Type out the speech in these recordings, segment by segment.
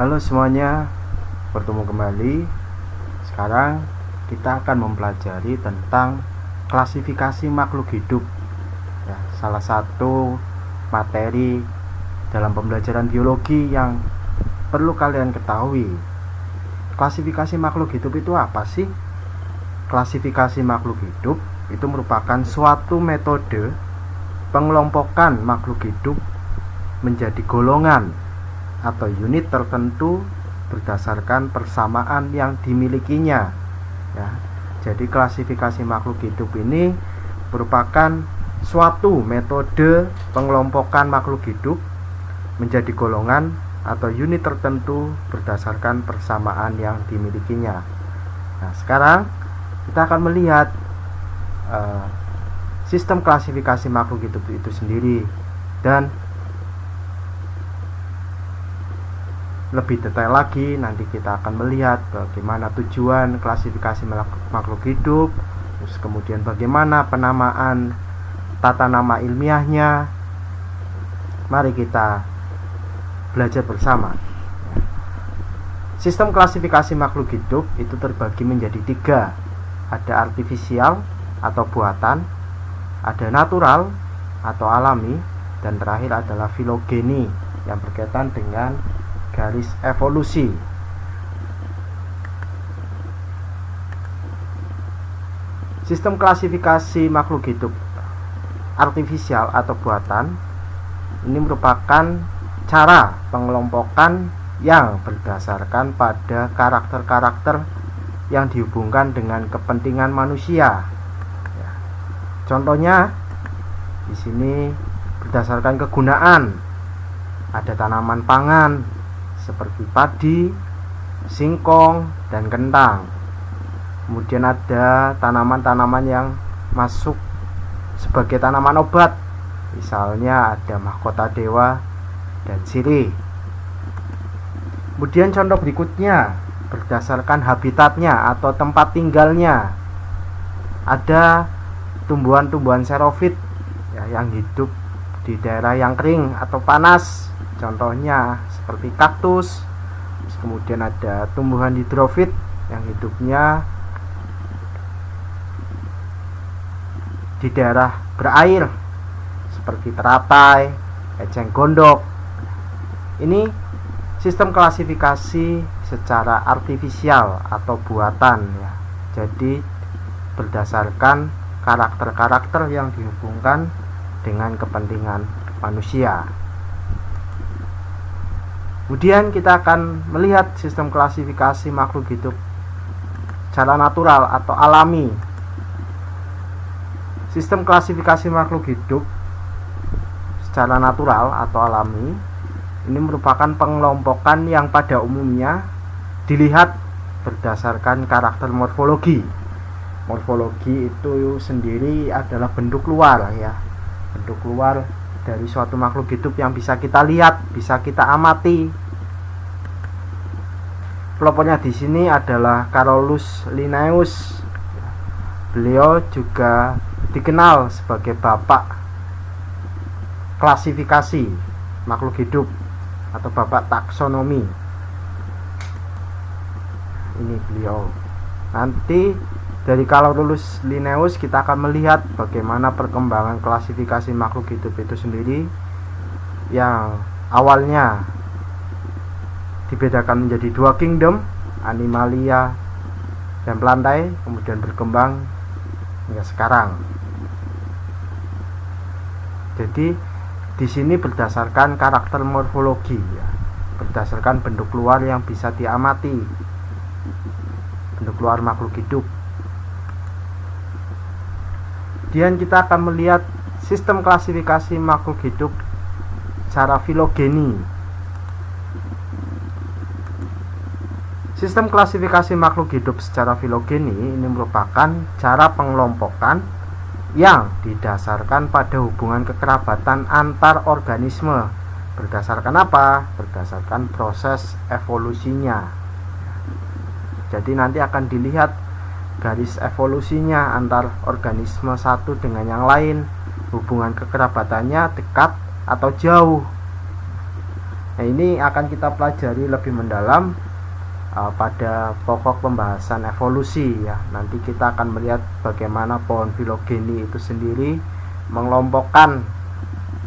Halo semuanya, bertemu kembali. Sekarang kita akan mempelajari tentang klasifikasi makhluk hidup ya, salah satu materi dalam pembelajaran biologi yang perlu kalian ketahui. Klasifikasi makhluk hidup itu apa sih? Klasifikasi makhluk hidup itu merupakan suatu metode pengelompokan makhluk hidup menjadi golongan atau unit tertentu berdasarkan persamaan yang dimilikinya ya. Jadi klasifikasi makhluk hidup ini merupakan suatu metode pengelompokan makhluk hidup menjadi golongan atau unit tertentu berdasarkan persamaan yang dimilikinya. Nah, sekarang kita akan melihat sistem klasifikasi makhluk hidup itu sendiri, dan lebih detail lagi nanti kita akan melihat bagaimana tujuan klasifikasi makhluk hidup, terus kemudian bagaimana penamaan tata nama ilmiahnya. Mari kita belajar bersama. Sistem klasifikasi makhluk hidup itu terbagi menjadi 3. Ada artifisial atau buatan, ada natural atau alami, dan terakhir adalah filogeni yang berkaitan dengan garis evolusi. Sistem klasifikasi makhluk hidup artifisial atau buatan ini merupakan cara pengelompokan yang berdasarkan pada karakter-karakter yang dihubungkan dengan kepentingan manusia. Contohnya di sini berdasarkan kegunaan. Ada tanaman pangan seperti padi, singkong, dan kentang. Kemudian ada tanaman-tanaman yang masuk sebagai tanaman obat, misalnya ada mahkota dewa dan sirih. Kemudian contoh berikutnya berdasarkan habitatnya atau tempat tinggalnya. Ada tumbuhan-tumbuhan xerophyt ya, yang hidup di daerah yang kering atau panas, contohnya seperti kaktus. Kemudian ada tumbuhan hidrofit yang hidupnya di daerah berair seperti teratai, eceng gondok. Ini sistem klasifikasi secara artifisial atau buatan ya. Jadi berdasarkan karakter-karakter yang dihubungkan dengan kepentingan manusia. Kemudian kita akan melihat sistem klasifikasi makhluk hidup secara natural atau alami. Sistem klasifikasi makhluk hidup secara natural atau alami ini merupakan pengelompokan yang pada umumnya dilihat berdasarkan karakter morfologi. Morfologi itu sendiri adalah bentuk luar ya. Bentuk luar dari suatu makhluk hidup yang bisa kita lihat, bisa kita amati. Pelopornya di sini adalah Carolus Linnaeus. Beliau juga dikenal sebagai bapak klasifikasi makhluk hidup atau bapak taksonomi. Ini beliau. Nanti dari Carolus Linnaeus kita akan melihat bagaimana perkembangan klasifikasi makhluk hidup itu sendiri, yang awalnya dibedakan menjadi 2 kingdom, animalia dan plantae, kemudian berkembang hingga sekarang. Jadi di sini berdasarkan karakter morfologi ya, berdasarkan bentuk luar yang bisa diamati, bentuk luar makhluk hidup. Kemudian kita akan melihat sistem klasifikasi makhluk hidup secara filogeni. Sistem klasifikasi makhluk hidup secara filogeni ini merupakan cara pengelompokan yang didasarkan pada hubungan kekerabatan antar organisme. Berdasarkan apa? Berdasarkan proses evolusinya. Jadi nanti akan dilihat garis evolusinya antar organisme satu dengan yang lain, hubungan kekerabatannya dekat atau jauh. Nah, ini akan kita pelajari lebih mendalam pada pokok pembahasan evolusi ya. Nanti kita akan melihat bagaimana pohon filogeni itu sendiri mengelompokkan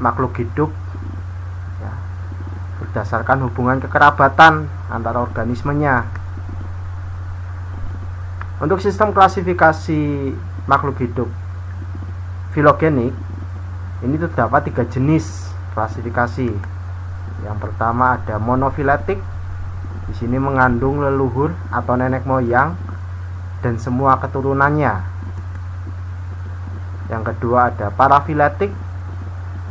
makhluk hidup ya, berdasarkan hubungan kekerabatan antara organismenya. Untuk sistem klasifikasi makhluk hidup filogenik ini terdapat 3 jenis klasifikasi. Yang pertama ada monofiletik. Di sini mengandung leluhur atau nenek moyang dan semua keturunannya. Yang kedua ada parafiletik.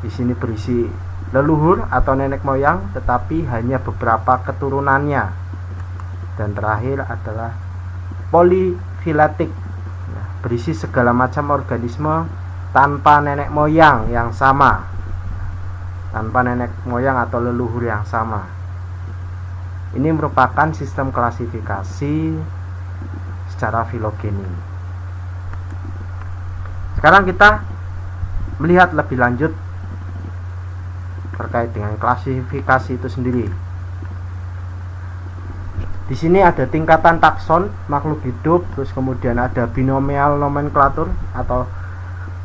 Di sini berisi leluhur atau nenek moyang tetapi hanya beberapa keturunannya. Dan terakhir adalah polifiletik. Nah, berisi segala macam organisme tanpa nenek moyang yang sama. Tanpa nenek moyang atau leluhur yang sama. Ini merupakan sistem klasifikasi secara filogeni. Sekarang kita melihat lebih lanjut terkait dengan klasifikasi itu sendiri. Di sini ada tingkatan takson makhluk hidup, terus kemudian ada binomial nomenklatur atau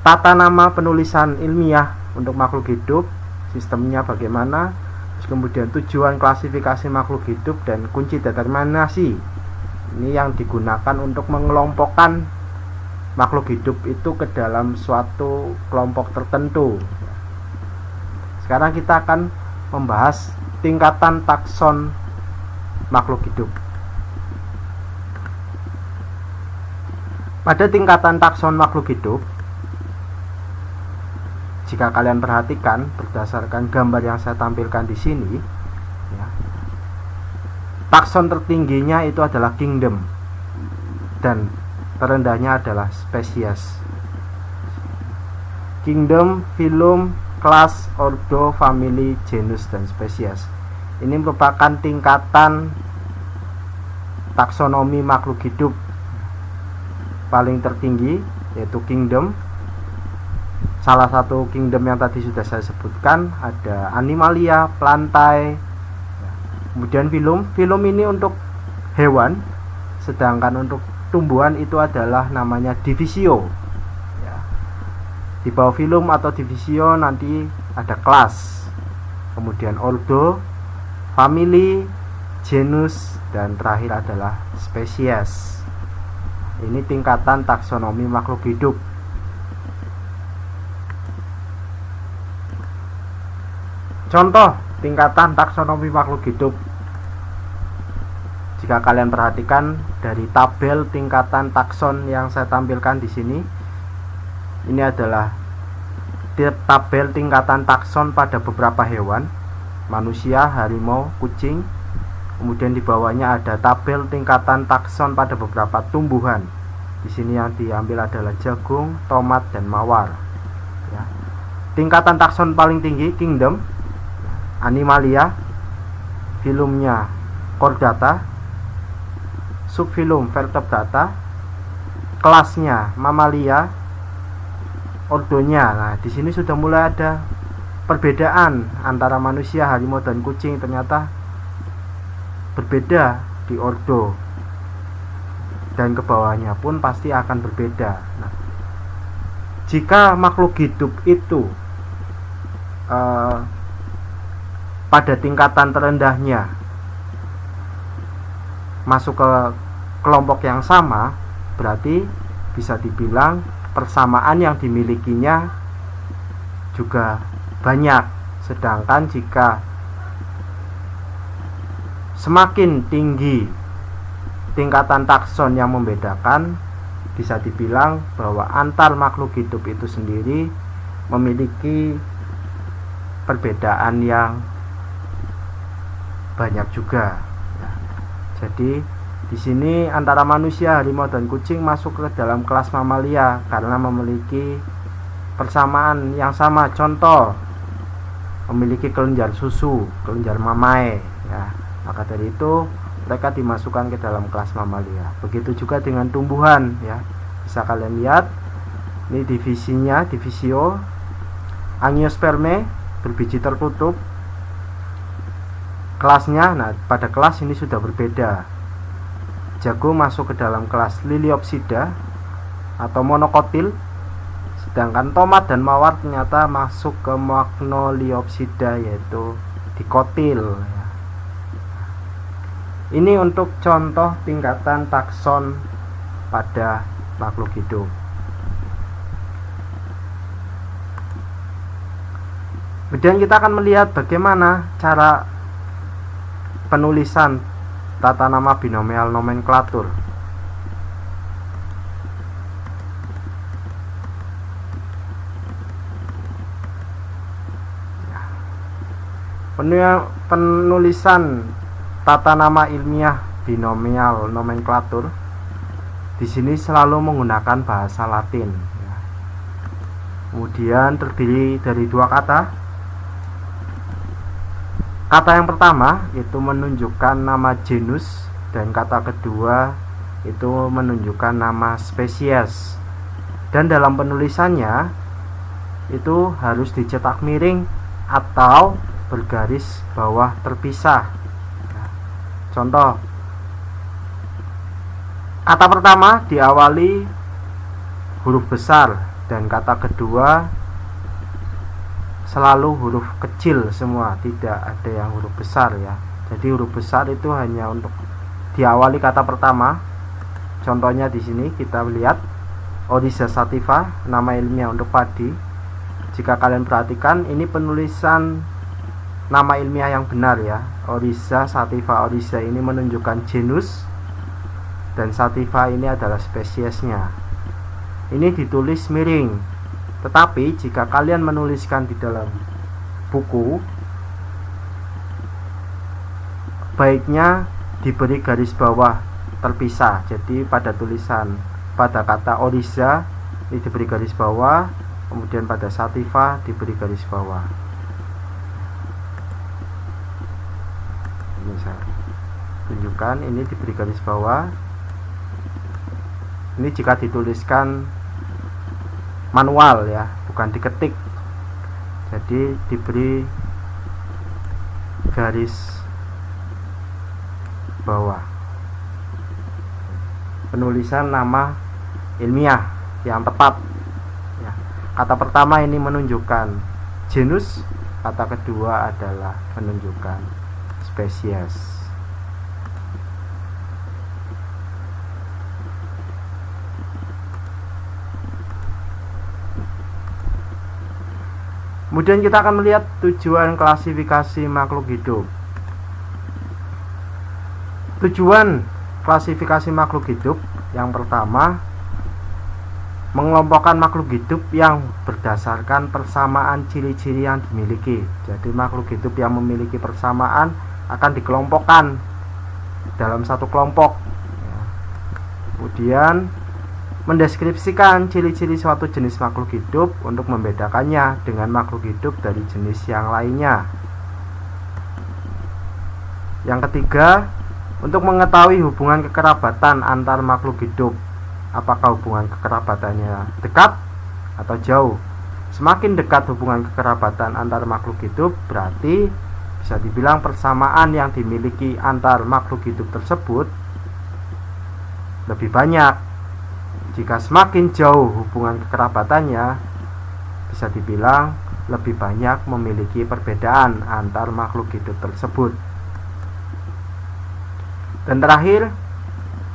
tata nama penulisan ilmiah untuk makhluk hidup, sistemnya bagaimana. Kemudian tujuan klasifikasi makhluk hidup dan kunci determinasi. Ini yang digunakan untuk mengelompokkan makhluk hidup itu ke dalam suatu kelompok tertentu. Sekarang kita akan membahas tingkatan takson makhluk hidup. Pada tingkatan takson makhluk hidup, jika kalian perhatikan berdasarkan gambar yang saya tampilkan di sini, ya, takson tertingginya itu adalah kingdom dan terendahnya adalah spesies. Kingdom, phylum, kelas, ordo, family, genus, dan spesies. Ini merupakan tingkatan taksonomi makhluk hidup paling tertinggi, yaitu kingdom. Salah satu kingdom yang tadi sudah saya sebutkan ada animalia, plantae. Kemudian phylum. Phylum ini untuk hewan, sedangkan untuk tumbuhan itu adalah namanya divisio. Ya. Di bawah phylum atau divisio nanti ada kelas. Kemudian ordo, family, genus, dan terakhir adalah spesies. Ini tingkatan taksonomi makhluk hidup. Contoh tingkatan taksonomi makhluk hidup. Jika kalian perhatikan dari tabel tingkatan takson yang saya tampilkan di sini, ini adalah tabel tingkatan takson pada beberapa hewan, manusia, harimau, kucing. Kemudian di bawahnya ada tabel tingkatan takson pada beberapa tumbuhan. Di sini yang diambil adalah jagung, tomat, dan mawar. Ya. Tingkatan takson paling tinggi kingdom, animalia, phylumnya chordata, subphylum vertebrata, kelasnya mamalia, ordonya. Nah, di sini sudah mulai ada perbedaan antara manusia, harimau, dan kucing. Ternyata berbeda di ordo, dan ke bawahnya pun pasti akan berbeda. Nah, jika makhluk hidup itu pada tingkatan terendahnya masuk ke kelompok yang sama, berarti bisa dibilang persamaan yang dimilikinya juga banyak. Sedangkan jika semakin tinggi tingkatan takson yang membedakan, bisa dibilang bahwa antar makhluk hidup itu sendiri memiliki perbedaan yang banyak juga. Ya. Jadi di sini antara manusia, harimau, dan kucing masuk ke dalam kelas mamalia karena memiliki persamaan yang sama. Contoh, memiliki kelenjar susu, kelenjar mamae. Ya. Maka dari itu mereka dimasukkan ke dalam kelas mamalia. Begitu juga dengan tumbuhan. Ya. Bisa kalian lihat, ini divisinya, divisio, angiosperme berbiji tertutup, kelasnya. Nah, pada kelas ini sudah berbeda. Jago masuk ke dalam kelas Liliopsida atau monokotil, sedangkan tomat dan mawar ternyata masuk ke Magnoliopsida, yaitu dikotil. Ini untuk contoh tingkatan takson pada makhluk hidup. Kemudian kita akan melihat bagaimana cara penulisan tata nama binomial nomenklatur. Penulisan tata nama ilmiah binomial nomenklatur di sini selalu menggunakan bahasa Latin. Kemudian terdiri dari dua kata. Kata yang pertama itu menunjukkan nama genus, dan kata kedua itu menunjukkan nama spesies. Dan dalam penulisannya itu harus dicetak miring atau bergaris bawah terpisah. Contoh, kata pertama diawali huruf besar dan kata kedua selalu huruf kecil semua, tidak ada yang huruf besar ya. Jadi huruf besar itu hanya untuk diawali kata pertama. Contohnya di sini kita lihat Oryza sativa, nama ilmiah untuk padi. Jika kalian perhatikan, ini penulisan nama ilmiah yang benar ya. Oryza sativa, Oryza ini menunjukkan genus dan sativa ini adalah spesiesnya. Ini ditulis miring. Tetapi jika kalian menuliskan di dalam buku, baiknya diberi garis bawah terpisah. Jadi pada tulisan pada kata Oryza ini diberi garis bawah, kemudian pada sativa diberi garis bawah. Ini saya tunjukkan, ini diberi garis bawah. Ini jika dituliskan manual ya, bukan diketik, jadi diberi garis bawah. Penulisan nama ilmiah yang tepat ya. Kata pertama ini menunjukkan genus, kata kedua adalah menunjukkan spesies. Kemudian kita akan melihat tujuan klasifikasi makhluk hidup. Tujuan klasifikasi makhluk hidup yang pertama, mengelompokkan makhluk hidup yang berdasarkan persamaan ciri-ciri yang dimiliki. Jadi makhluk hidup yang memiliki persamaan akan dikelompokkan dalam satu kelompok. Kemudian mendeskripsikan ciri-ciri suatu jenis makhluk hidup untuk membedakannya dengan makhluk hidup dari jenis yang lainnya. Yang ketiga, untuk mengetahui hubungan kekerabatan antar makhluk hidup. Apakah hubungan kekerabatannya dekat atau jauh? Semakin dekat hubungan kekerabatan antar makhluk hidup, berarti bisa dibilang persamaan yang dimiliki antar makhluk hidup tersebut lebih banyak. Jika semakin jauh hubungan kekerabatannya, bisa dibilang lebih banyak memiliki perbedaan antar makhluk hidup tersebut. Dan terakhir,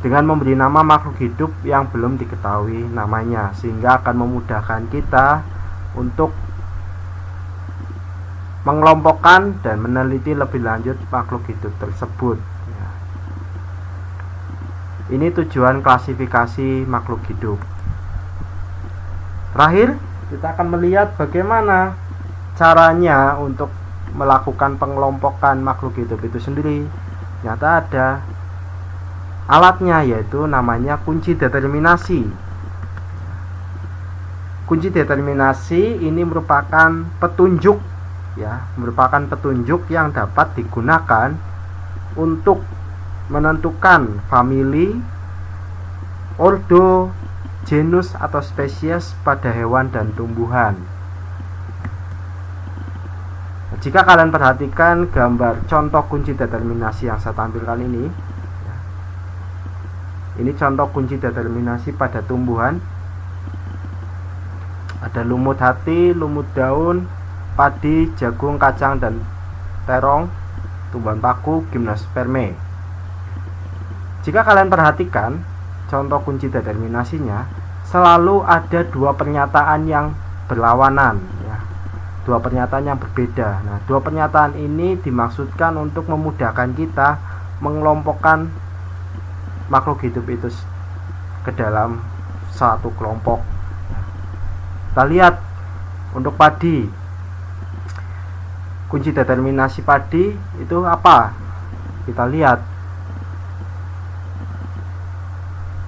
dengan memberi nama makhluk hidup yang belum diketahui namanya, sehingga akan memudahkan kita untuk mengelompokkan dan meneliti lebih lanjut makhluk hidup tersebut. Ini tujuan klasifikasi makhluk hidup. Terakhir, kita akan melihat bagaimana caranya untuk melakukan pengelompokan makhluk hidup itu sendiri. Ternyata ada alatnya, yaitu namanya kunci determinasi. Kunci determinasi ini merupakan petunjuk ya, merupakan petunjuk yang dapat digunakan untuk menentukan famili, ordo, genus atau spesies pada hewan dan tumbuhan. Jika kalian perhatikan gambar contoh kunci determinasi yang saya tampilkan ini contoh kunci determinasi pada tumbuhan. Ada lumut hati, lumut daun, padi, jagung, kacang, dan terong, tumbuhan paku, gimnosperme. Jika kalian perhatikan contoh kunci determinasinya, selalu ada dua pernyataan yang berlawanan ya. Dua pernyataan yang berbeda. Nah, dua pernyataan ini dimaksudkan untuk memudahkan kita mengelompokkan makhluk hidup itu ke dalam satu kelompok. Kita lihat untuk padi, kunci determinasi padi itu apa? Kita lihat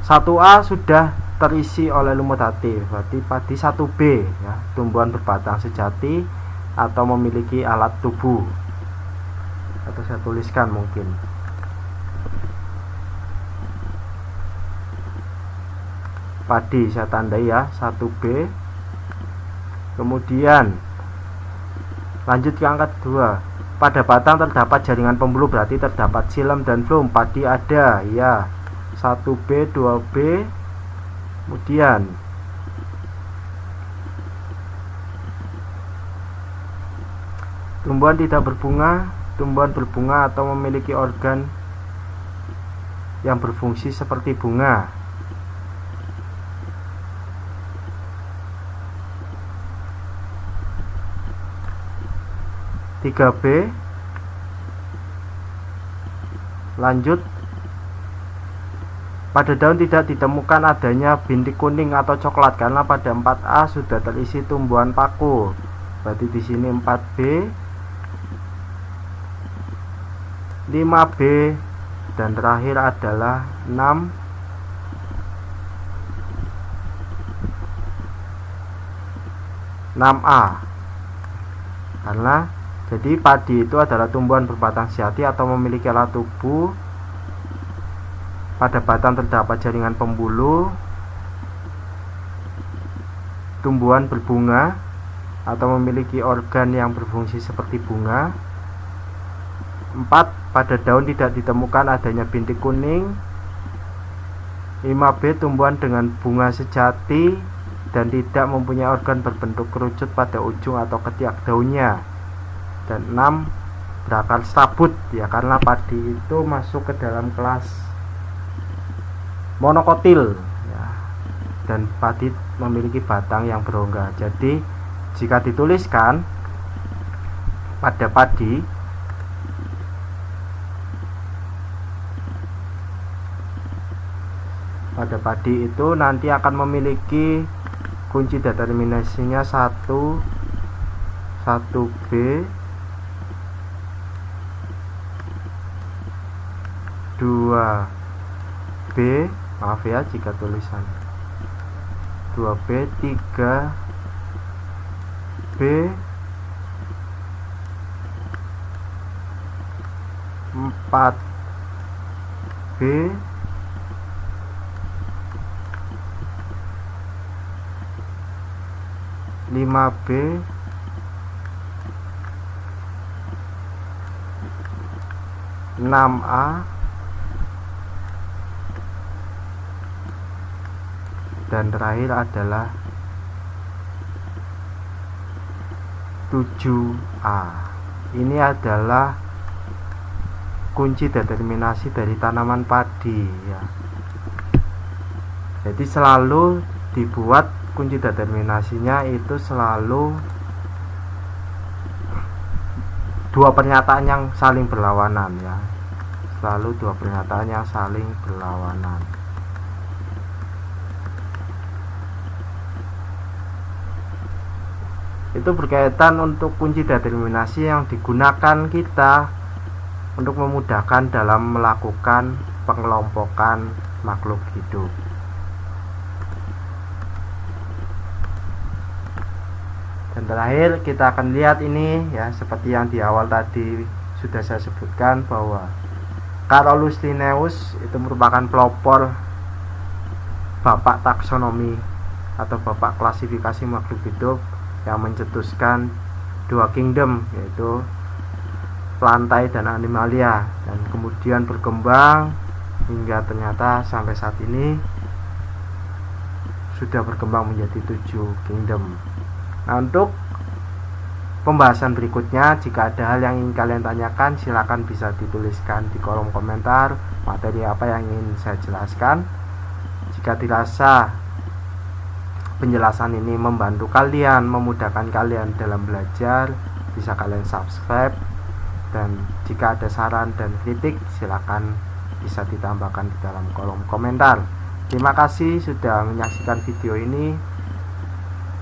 1A sudah terisi oleh lumut hati, berarti padi 1B ya, tumbuhan berbatang sejati atau memiliki alat tubuh. Atau saya tuliskan mungkin padi, saya tandai ya 1B. Kemudian lanjut ke angka 2. Pada batang terdapat jaringan pembuluh, berarti terdapat xilem dan floem. Padi ada ya 1B, 2B. Kemudian tumbuhan tidak berbunga, tumbuhan berbunga atau memiliki organ yang berfungsi seperti bunga. 3B. Lanjut, pada daun tidak ditemukan adanya bintik kuning atau coklat karena pada 4A sudah terisi tumbuhan paku. Berarti di sini 4B, 5B, dan terakhir adalah 6A. Karena jadi padi itu adalah tumbuhan berbatang sejati atau memiliki alat tubuh. Pada batang terdapat jaringan pembuluh. Tumbuhan berbunga atau memiliki organ yang berfungsi seperti bunga. 4. Pada daun tidak ditemukan adanya bintik kuning. 5B. Tumbuhan dengan bunga sejati dan tidak mempunyai organ berbentuk kerucut pada ujung atau ketiak daunnya. Dan 6. Berakar serabut ya, karena padi itu masuk ke dalam kelas monokotil ya, dan padi memiliki batang yang berongga. Jadi jika dituliskan pada padi itu nanti akan memiliki kunci determinasinya 1B, 2B, maaf ya jika tulisan 2B, 3B, 4B, 5B, 6A, dan terakhir adalah 7A. Ini adalah kunci determinasi dari tanaman padi ya. Jadi selalu dibuat kunci determinasinya itu selalu dua pernyataan yang saling berlawanan ya. Selalu dua pernyataan yang saling berlawanan. Itu berkaitan untuk kunci determinasi yang digunakan kita untuk memudahkan dalam melakukan pengelompokan makhluk hidup. Dan terakhir kita akan lihat ini ya, seperti yang di awal tadi sudah saya sebutkan bahwa Carolus Linnaeus itu merupakan pelopor bapak taksonomi atau bapak klasifikasi makhluk hidup yang mencetuskan 2 kingdom, yaitu plantae dan animalia, dan kemudian berkembang hingga ternyata sampai saat ini sudah berkembang menjadi 7 kingdom. Nah, untuk pembahasan berikutnya, jika ada hal yang ingin kalian tanyakan, silakan bisa dituliskan di kolom komentar materi apa yang ingin saya jelaskan. Jika dirasa penjelasan ini membantu kalian, memudahkan kalian dalam belajar, bisa kalian subscribe. Dan jika ada saran dan kritik, silakan bisa ditambahkan di dalam kolom komentar. Terima kasih sudah menyaksikan video ini.